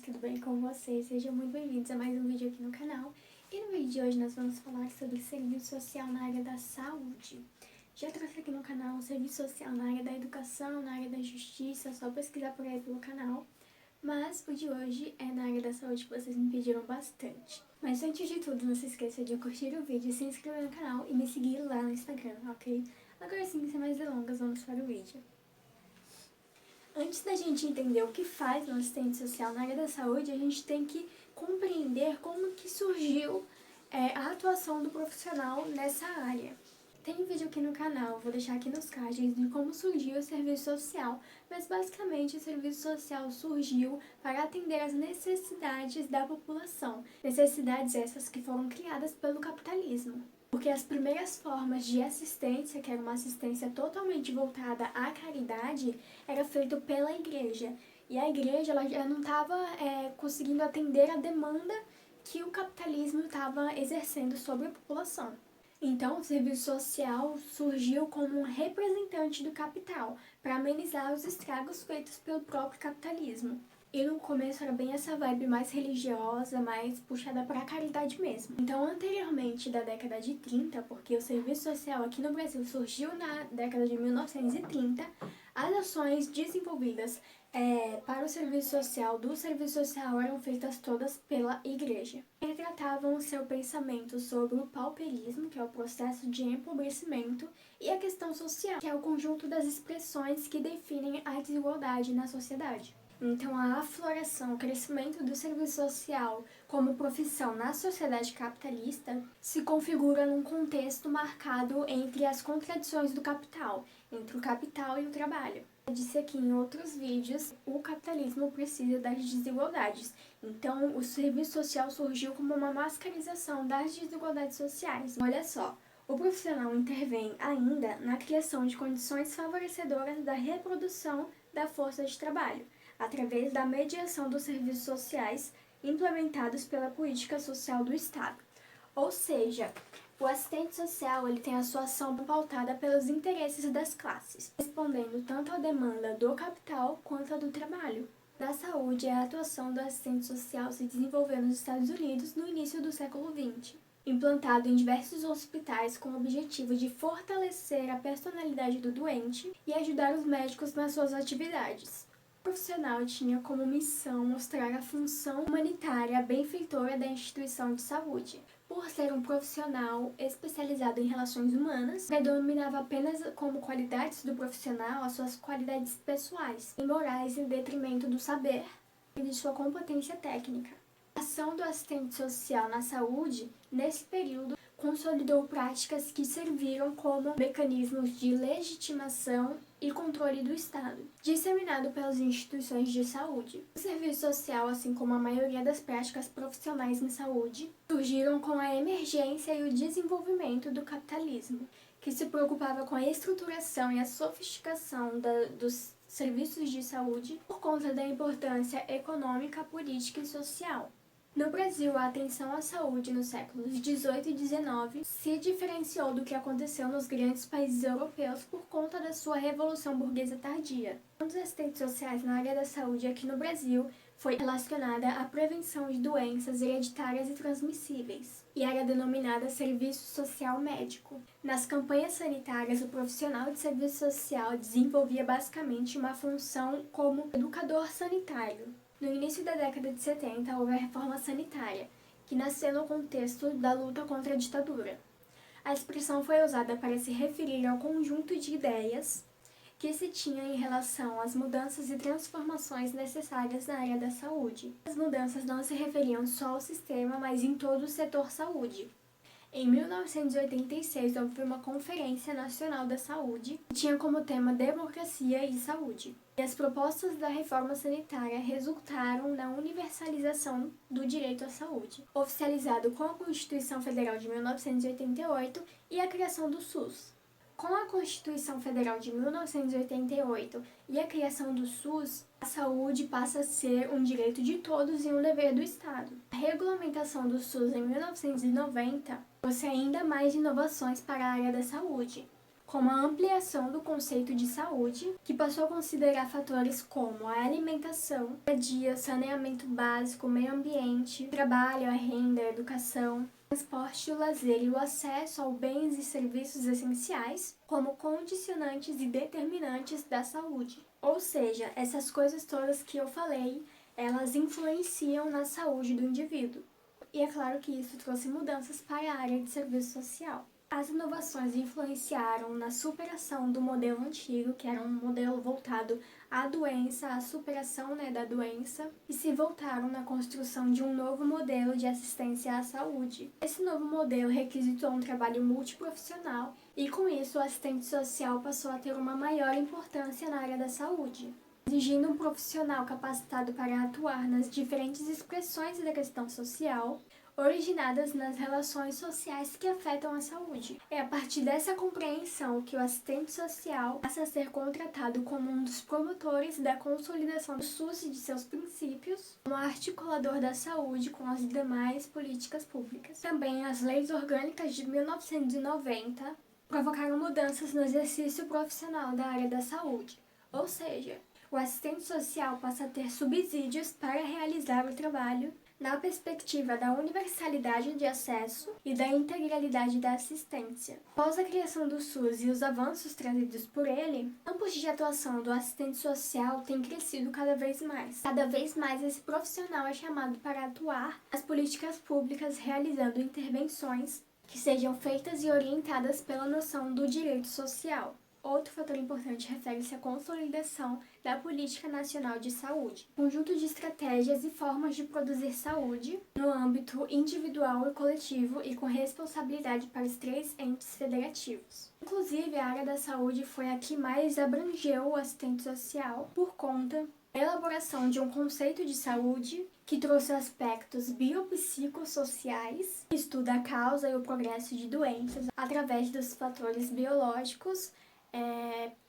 tudo bem com vocês? Sejam muito bem-vindos a mais um vídeo aqui no canal. E no vídeo de hoje nós vamos falar sobre serviço social na área da saúde. Já trouxe aqui no canal um serviço social na área da educação, na área da justiça, só pesquisar por aí pelo canal. Mas o de hoje é na área da saúde que vocês me pediram bastante. Mas antes de tudo, não se esqueça de curtir o vídeo, se inscrever no canal e me seguir lá no Instagram, ok? Agora sim, sem mais delongas, vamos para o vídeo. Antes da gente entender o que faz um assistente social na área da saúde, a gente tem que compreender como que surgiu a atuação do profissional nessa área. Tem um vídeo aqui no canal, vou deixar aqui nos cards, de como surgiu o serviço social, mas basicamente o serviço social surgiu para atender às necessidades da população, necessidades essas que foram criadas pelo capitalismo. Porque as primeiras formas de assistência, que era uma assistência totalmente voltada à caridade, era feito pela igreja. E a igreja ela já não estava conseguindo atender a demanda que o capitalismo estava exercendo sobre a população. Então, o serviço social surgiu como um representante do capital, para amenizar os estragos feitos pelo próprio capitalismo. E no começo era bem essa vibe mais religiosa, mais puxada para a caridade mesmo. Então, anteriormente da década de 30, porque o serviço social aqui no Brasil surgiu na década de 1930, as ações desenvolvidas para o serviço social do serviço social eram feitas todas pela igreja. Retratavam o seu pensamento sobre o pauperismo, que é o processo de empobrecimento, e a questão social, que é o conjunto das expressões que definem a desigualdade na sociedade. Então, a afloração, o crescimento do serviço social como profissão na sociedade capitalista se configura num contexto marcado entre as contradições do capital, entre o capital e o trabalho. Eu disse aqui em outros vídeos, o capitalismo precisa das desigualdades. Então, o serviço social surgiu como uma mascarização das desigualdades sociais. Olha só, o profissional intervém ainda na criação de condições favorecedoras da reprodução da força de trabalho, através da mediação dos serviços sociais implementados pela política social do Estado. Ou seja, o assistente social ele tem a sua ação pautada pelos interesses das classes, respondendo tanto à demanda do capital quanto à do trabalho. Na saúde, a atuação do assistente social se desenvolveu nos Estados Unidos no início do século XX, implantado em diversos hospitais com o objetivo de fortalecer a personalidade do doente e ajudar os médicos nas suas atividades. O profissional tinha como missão mostrar a função humanitária benfeitora da instituição de saúde. Por ser um profissional especializado em relações humanas, predominava apenas como qualidades do profissional as suas qualidades pessoais e morais em detrimento do saber e de sua competência técnica. A ação do assistente social na saúde, nesse período, consolidou práticas que serviram como mecanismos de legitimação e controle do Estado, disseminado pelas instituições de saúde. O serviço social, assim como a maioria das práticas profissionais em saúde, surgiram com a emergência e o desenvolvimento do capitalismo, que se preocupava com a estruturação e a sofisticação dos serviços de saúde por conta da importância econômica, política e social. No Brasil, a atenção à saúde nos séculos XVIII e XIX se diferenciou do que aconteceu nos grandes países europeus por conta da sua revolução burguesa tardia. Um dos assistentes sociais na área da saúde aqui no Brasil foi relacionada à prevenção de doenças hereditárias e transmissíveis, e era denominada Serviço Social Médico. Nas campanhas sanitárias, o profissional de serviço social desenvolvia basicamente uma função como educador sanitário. No início da década de 70, houve a reforma sanitária, que nasceu no contexto da luta contra a ditadura. A expressão foi usada para se referir ao conjunto de ideias que se tinha em relação às mudanças e transformações necessárias na área da saúde. As mudanças não se referiam só ao sistema, mas em todo o setor saúde. Em 1986, houve uma Conferência Nacional da Saúde, que tinha como tema Democracia e Saúde. E as propostas da reforma sanitária resultaram na universalização do direito à saúde, oficializado com a Constituição Federal de 1988 e a criação do SUS. Com a Constituição Federal de 1988 e a criação do SUS, a saúde passa a ser um direito de todos e um dever do Estado. A regulamentação do SUS em 1990 trouxe ainda mais inovações para a área da saúde, como a ampliação do conceito de saúde, que passou a considerar fatores como a alimentação, moradia, saneamento básico, meio ambiente, trabalho, a renda, a educação, transporte, o lazer e o acesso aos bens e serviços essenciais como condicionantes e determinantes da saúde. Ou seja, essas coisas todas que eu falei, elas influenciam na saúde do indivíduo. E é claro que isso trouxe mudanças para a área de serviço social. As inovações influenciaram na superação do modelo antigo, que era um modelo voltado à doença, à superação da doença, e se voltaram na construção de um novo modelo de assistência à saúde. Esse novo modelo requisitou um trabalho multiprofissional e, com isso, o assistente social passou a ter uma maior importância na área da saúde, exigindo um profissional capacitado para atuar nas diferentes expressões da questão social, originadas nas relações sociais que afetam a saúde. É a partir dessa compreensão que o assistente social passa a ser contratado como um dos promotores da consolidação do SUS e de seus princípios, como articulador da saúde com as demais políticas públicas. Também as leis orgânicas de 1990 provocaram mudanças no exercício profissional da área da saúde, ou seja, o assistente social passa a ter subsídios para realizar o trabalho na perspectiva da universalidade de acesso e da integralidade da assistência. Após a criação do SUS e os avanços trazidos por ele, o campo de atuação do assistente social tem crescido cada vez mais. Cada vez mais esse profissional é chamado para atuar nas políticas públicas, realizando intervenções que sejam feitas e orientadas pela noção do direito social. Outro fator importante refere-se à consolidação da Política Nacional de Saúde, conjunto de estratégias e formas de produzir saúde no âmbito individual e coletivo e com responsabilidade para os 3 entes federativos. Inclusive, a área da saúde foi a que mais abrangeu o assistente social por conta da elaboração de um conceito de saúde que trouxe aspectos biopsicossociais, que estuda a causa e o progresso de doenças através dos fatores biológicos,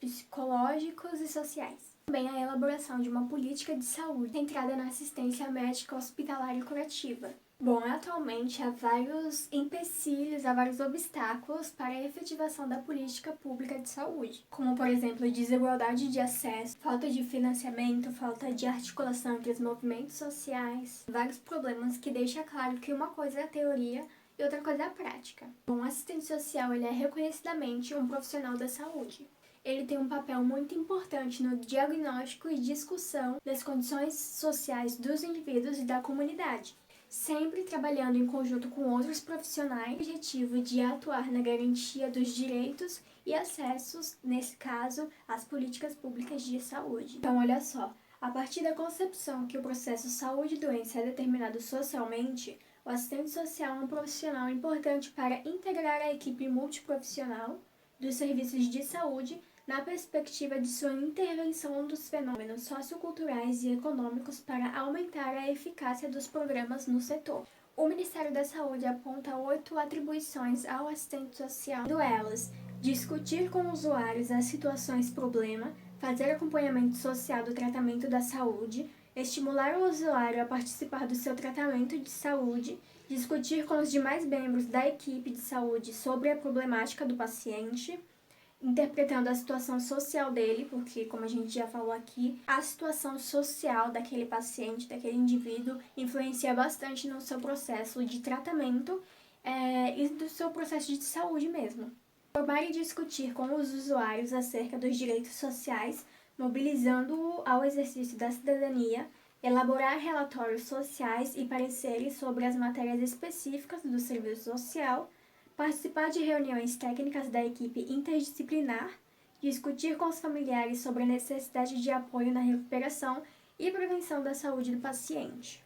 psicológicos e sociais. Também a elaboração de uma política de saúde centrada na assistência médica hospitalar e curativa. Bom, atualmente há vários empecilhos, há vários obstáculos para a efetivação da política pública de saúde, como, por exemplo, desigualdade de acesso, falta de financiamento, falta de articulação entre os movimentos sociais, vários problemas que deixam claro que uma coisa é a teoria e outra coisa é a prática. Bom, o assistente social ele é reconhecidamente um profissional da saúde. Ele tem um papel muito importante no diagnóstico e discussão das condições sociais dos indivíduos e da comunidade, sempre trabalhando em conjunto com outros profissionais, com o objetivo de atuar na garantia dos direitos e acessos, nesse caso, às políticas públicas de saúde. Então, olha só, a partir da concepção que o processo saúde e doença é determinado socialmente, o assistente social é um profissional importante para integrar a equipe multiprofissional dos serviços de saúde na perspectiva de sua intervenção dos fenômenos socioculturais e econômicos para aumentar a eficácia dos programas no setor. O Ministério da Saúde aponta 8 atribuições ao assistente social, sendo elas: discutir com usuários as situações problema, fazer acompanhamento social do tratamento da saúde, estimular o usuário a participar do seu tratamento de saúde, discutir com os demais membros da equipe de saúde sobre a problemática do paciente, interpretando a situação social dele, porque, como a gente já falou aqui, a situação social daquele paciente, daquele indivíduo, influencia bastante no seu processo de tratamento e do seu processo de saúde mesmo. Formar e discutir com os usuários acerca dos direitos sociais, mobilizando-o ao exercício da cidadania, elaborar relatórios sociais e pareceres sobre as matérias específicas do serviço social, participar de reuniões técnicas da equipe interdisciplinar, discutir com os familiares sobre a necessidade de apoio na recuperação e prevenção da saúde do paciente.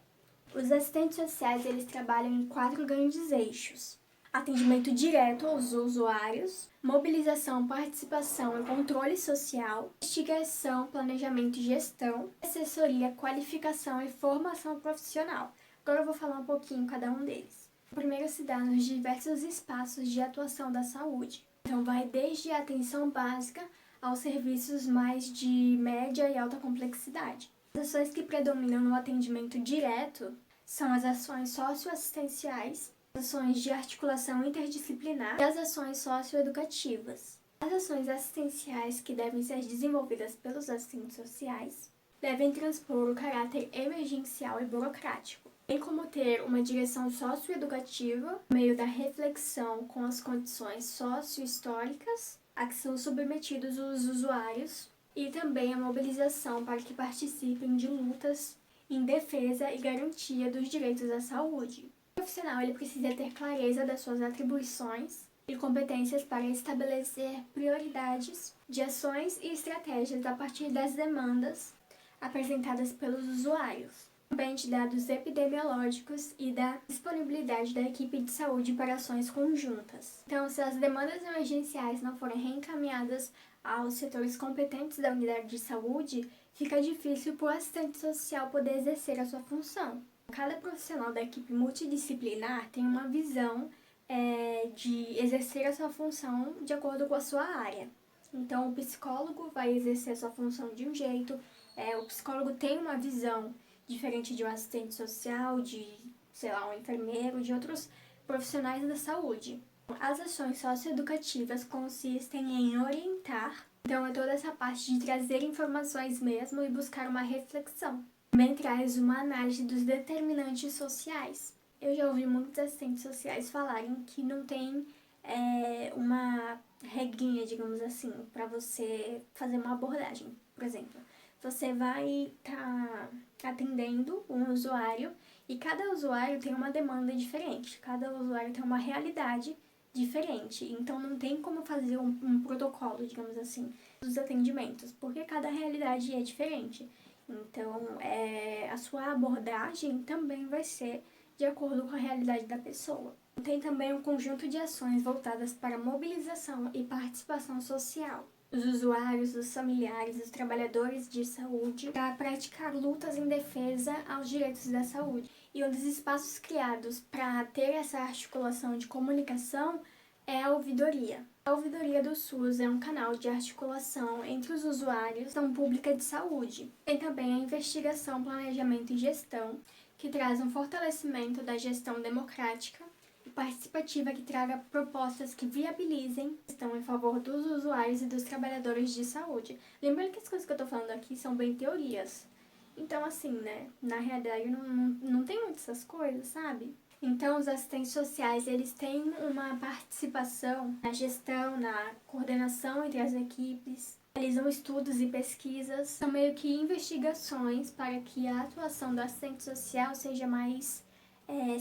Os assistentes sociais eles trabalham em 4 grandes eixos: atendimento direto aos usuários, mobilização, participação e controle social, investigação, planejamento e gestão, assessoria, qualificação e formação profissional. Agora eu vou falar um pouquinho cada um deles. O primeiro se dá nos diversos espaços de atuação da saúde. Então vai desde a atenção básica aos serviços mais de média e alta complexidade. As ações que predominam no atendimento direto são as ações socioassistenciais, as ações de articulação interdisciplinar e as ações socioeducativas. As ações assistenciais que devem ser desenvolvidas pelos assistentes sociais devem transpor o caráter emergencial e burocrático, bem como ter uma direção socioeducativa por meio da reflexão com as condições sociohistóricas a que são submetidos os usuários e também a mobilização para que participem de lutas em defesa e garantia dos direitos à saúde. O profissional ele precisa ter clareza das suas atribuições e competências para estabelecer prioridades de ações e estratégias a partir das demandas apresentadas pelos usuários, também de dados epidemiológicos e da disponibilidade da equipe de saúde para ações conjuntas. Então, se as demandas emergenciais não forem reencaminhadas aos setores competentes da unidade de saúde, fica difícil para o assistente social poder exercer a sua função. Cada profissional da equipe multidisciplinar tem uma visão de exercer a sua função de acordo com a sua área. Então, o psicólogo vai exercer a sua função de um jeito, o psicólogo tem uma visão diferente de um assistente social, de, um enfermeiro, de outros profissionais da saúde. As ações socioeducativas consistem em orientar, então é toda essa parte de trazer informações mesmo e buscar uma reflexão. Também traz uma análise dos determinantes sociais. Eu já ouvi muitos assistentes sociais falarem que não tem uma regrinha, digamos assim, para você fazer uma abordagem. Por exemplo, você vai estar atendendo um usuário e cada usuário tem uma demanda diferente, cada usuário tem uma realidade diferente, então não tem como fazer um protocolo, digamos assim, dos atendimentos, porque cada realidade é diferente. Então, a sua abordagem também vai ser de acordo com a realidade da pessoa. Tem também um conjunto de ações voltadas para mobilização e participação social dos usuários, dos familiares, dos trabalhadores de saúde para praticar lutas em defesa aos direitos da saúde. E um dos espaços criados para ter essa articulação de comunicação é a ouvidoria. A ouvidoria do SUS é um canal de articulação entre os usuários da pública de saúde. Tem também a investigação, planejamento e gestão, que traz um fortalecimento da gestão democrática e participativa que traga propostas que viabilizem a gestão em favor dos usuários e dos trabalhadores de saúde. Lembrando que as coisas que eu tô falando aqui são bem teorias. Então, assim, né, na realidade não tem muitas essas coisas, sabe? Então, os assistentes sociais, eles têm uma participação na gestão, na coordenação entre as equipes, realizam estudos e pesquisas, são meio que investigações para que a atuação do assistente social seja mais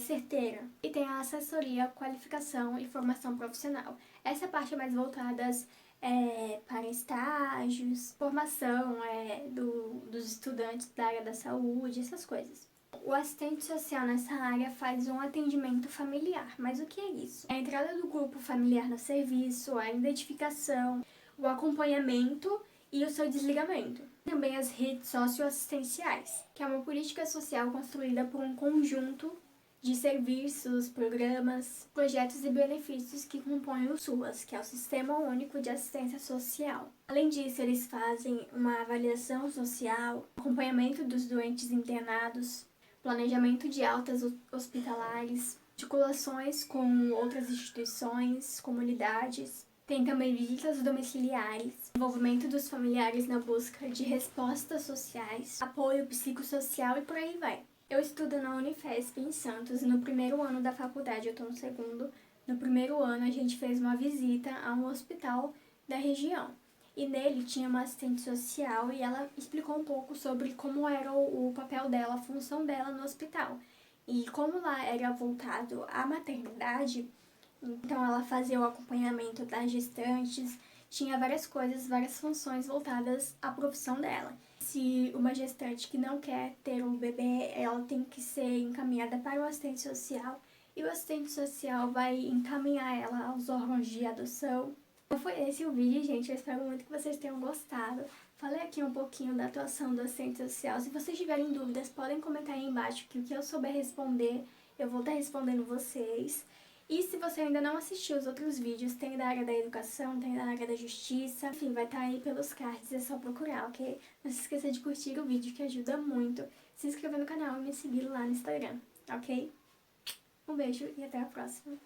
certeira. E tem a assessoria, qualificação e formação profissional. Essa parte é mais voltada para estágios, formação dos estudantes da área da saúde, essas coisas. O assistente social nessa área faz um atendimento familiar. Mas o que é isso? É a entrada do grupo familiar no serviço, a identificação, o acompanhamento e o seu desligamento. Também as redes socioassistenciais, que é uma política social construída por um conjunto de serviços, programas, projetos e benefícios que compõem o SUAS, que é o Sistema Único de Assistência Social. Além disso, eles fazem uma avaliação social, acompanhamento dos doentes internados, planejamento de altas hospitalares, articulações com outras instituições, comunidades. Tem também visitas domiciliares, envolvimento dos familiares na busca de respostas sociais, apoio psicossocial e por aí vai. Eu estudo na Unifesp em Santos e no primeiro ano da faculdade, eu estou no segundo. No primeiro ano a gente fez uma visita a um hospital da região. E nele tinha uma assistente social e ela explicou um pouco sobre como era o papel dela, a função dela no hospital. E como lá era voltado à maternidade, então ela fazia o acompanhamento das gestantes, tinha várias coisas, várias funções voltadas à profissão dela. Se uma gestante que não quer ter um bebê, ela tem que ser encaminhada para o assistente social e o assistente social vai encaminhar ela aos órgãos de adoção. Então foi esse o vídeo, gente. Eu espero muito que vocês tenham gostado. Falei aqui um pouquinho da atuação do assistente social. Se vocês tiverem dúvidas, podem comentar aí embaixo que o que eu souber responder, eu vou estar respondendo vocês. E se você ainda não assistiu os outros vídeos, tem da área da educação, tem da área da justiça, enfim, vai estar aí pelos cards, é só procurar, ok? Não se esqueça de curtir o vídeo, que ajuda muito. Se inscrever no canal e me seguir lá no Instagram, ok? Um beijo e até a próxima.